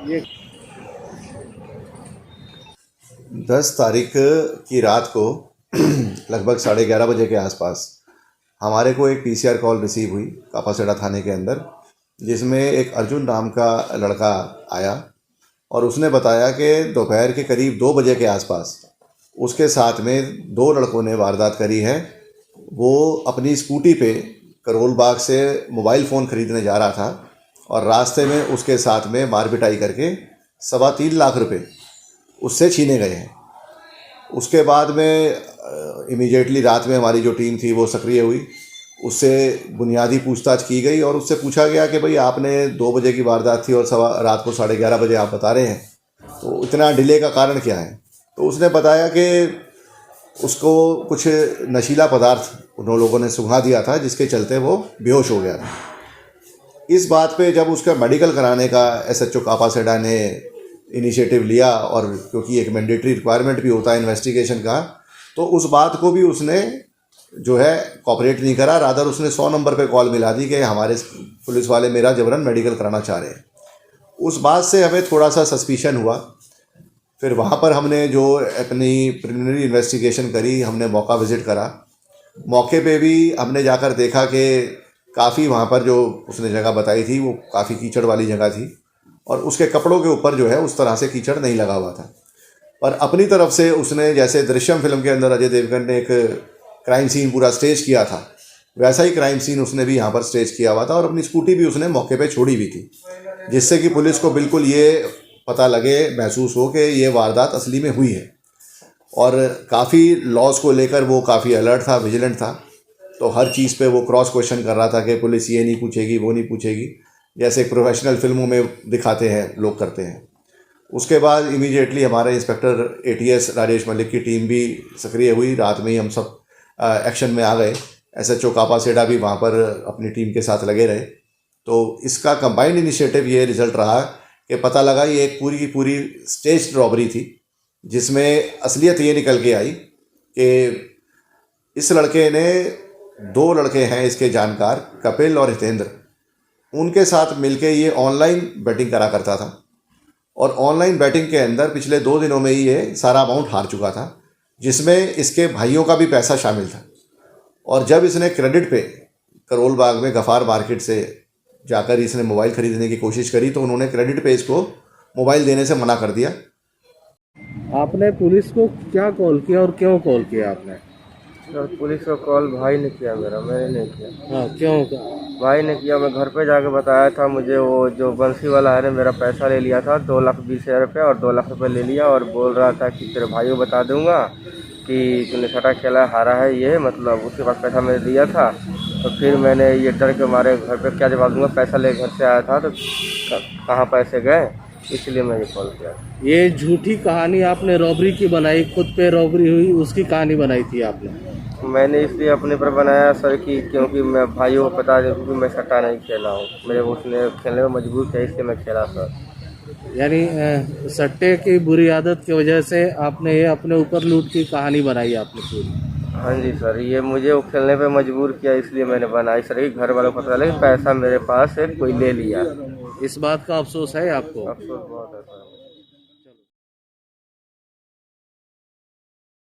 ये 10 तारीख की रात को लगभग 11:30 बजे के आसपास हमारे को एक पीसीआर कॉल रिसीव हुई कापासेड़ा थाने के अंदर, जिसमें एक अर्जुन नाम का लड़का आया और उसने बताया कि दोपहर के करीब 2 बजे के आसपास उसके साथ में 2 लड़कों ने वारदात करी है। वो अपनी स्कूटी पे करोल बाग से मोबाइल फ़ोन ख़रीदने जा रहा था और रास्ते में उसके साथ में मार पिटाई करके 3.25 लाख रुपए उससे छीने गए हैं। उसके बाद में इमीडिएटली रात में हमारी जो टीम थी वो सक्रिय हुई, उससे बुनियादी पूछताछ की गई और उससे पूछा गया कि भाई आपने 2 बजे की वारदात थी और रात को 11:30 बजे आप बता रहे हैं, तो इतना डिले का कारण क्या है। तो उसने बताया कि उसको कुछ नशीला पदार्थ उन लोगों ने सुंघा दिया था, जिसके चलते वो बेहोश हो गया था। इस बात पे जब उसका मेडिकल कराने का एसएचओ कापासेड़ा ने इनिशिएटिव लिया, और क्योंकि एक मैंडेटरी रिक्वायरमेंट भी होता है इन्वेस्टिगेशन का, तो उस बात को भी उसने जो है कॉपरेट नहीं करा। रादर उसने 100 नंबर पे कॉल मिला दी कि हमारे पुलिस वाले मेरा जबरन मेडिकल कराना चाह रहे हैं। उस बात से हमें थोड़ा सा सस्पिशन हुआ। फिर वहाँ पर हमने जो अपनी प्रिलिमिनरी इन्वेस्टिगेशन करी, हमने मौका विज़िट करा। मौके पे भी हमने जाकर देखा कि काफ़ी वहाँ पर जो उसने जगह बताई थी वो काफ़ी कीचड़ वाली जगह थी और उसके कपड़ों के ऊपर जो है उस तरह से कीचड़ नहीं लगा हुआ था। पर अपनी तरफ से उसने, जैसे दृश्यम फिल्म के अंदर अजय देवगन ने एक क्राइम सीन पूरा स्टेज किया था, वैसा ही क्राइम सीन उसने भी यहाँ पर स्टेज किया हुआ था और अपनी स्कूटी भी उसने मौके पे छोड़ी हुई थी, जिससे कि पुलिस को बिल्कुल ये पता लगे, महसूस हो कि ये वारदात असली में हुई है। और काफ़ी लॉस को लेकर वो काफ़ी अलर्ट था, विजिलेंट था। तो हर चीज़ पे वो क्रॉस क्वेश्चन कर रहा था कि पुलिस ये नहीं पूछेगी, वो नहीं पूछेगी, जैसे प्रोफेशनल फिल्मों में दिखाते हैं लोग करते हैं। उसके बाद इमीडिएटली हमारे इंस्पेक्टर एटीएस राजेश मलिक की टीम भी सक्रिय हुई। रात में ही हम सब एक्शन में आ गए। एसएचओ कापासेड़ा भी वहाँ पर अपनी टीम के साथ लगे रहे। तो इसका कंबाइंड इनिशिएटिव ये रिजल्ट रहा कि पता लगा ये एक पूरी की पूरी स्टेज्ड रॉबरी थी, जिसमें असलियत ये निकल के आई कि इस लड़के ने 2 लड़के हैं इसके जानकार, कपिल और हितेंद्र, उनके साथ मिलके ये ऑनलाइन बैटिंग करा करता था और ऑनलाइन बैटिंग के अंदर पिछले 2 दिनों में ही ये सारा अमाउंट हार चुका था, जिसमें इसके भाइयों का भी पैसा शामिल था। और जब इसने क्रेडिट पे करोल बाग में गफ़ार मार्केट से जाकर इसने मोबाइल ख़रीदने की कोशिश करी, तो उन्होंने क्रेडिट पे इसको मोबाइल देने से मना कर दिया। आपने पुलिस को क्या कॉल किया और क्यों कॉल किया आपने? सर पुलिस को कॉल भाई ने किया, मैंने नहीं किया। हाँ, क्यों? भाई ने किया। मैं घर पे जाके बताया था, मुझे वो जो बंसी वाला है ना मेरा पैसा ले लिया था 2,20,000 रुपये, और 2 लाख रुपये ले लिया और बोल रहा था कि तेरे भाई को बता दूंगा कि तूने सट्टा खेला, हारा है ये, मतलब उसके पास पैसा मैंने दिया था। तो फिर मैंने ये डर के मारे घर पे क्या जवाब दूंगा, पैसा ले घर से आया था तो कहाँ पैसे गए, इसलिए मैंने कॉल किया। ये झूठी कहानी आपने रॉबरी की बनाई, खुद पे रॉबरी हुई उसकी कहानी बनाई थी आपने? मैंने इसलिए अपने पर बनाया सर कि क्योंकि मैं भाइयों को बता दूं कि मैं सट्टा नहीं खेला हूँ, मेरे उसने खेलने में मजबूर किया, इसलिए मैं खेला सर। यानी सट्टे की बुरी आदत की वजह से आपने ये अपने ऊपर लूट की कहानी बनाई आपने पूरी? हाँ जी सर, ये मुझे वो खेलने पे मजबूर किया, इसलिए मैंने बनाई सर कि घर वालों को पता लगे पैसा मेरे पास है कोई ले लिया। इस बात का अफसोस है आपको? अफसोस बहुत है सर।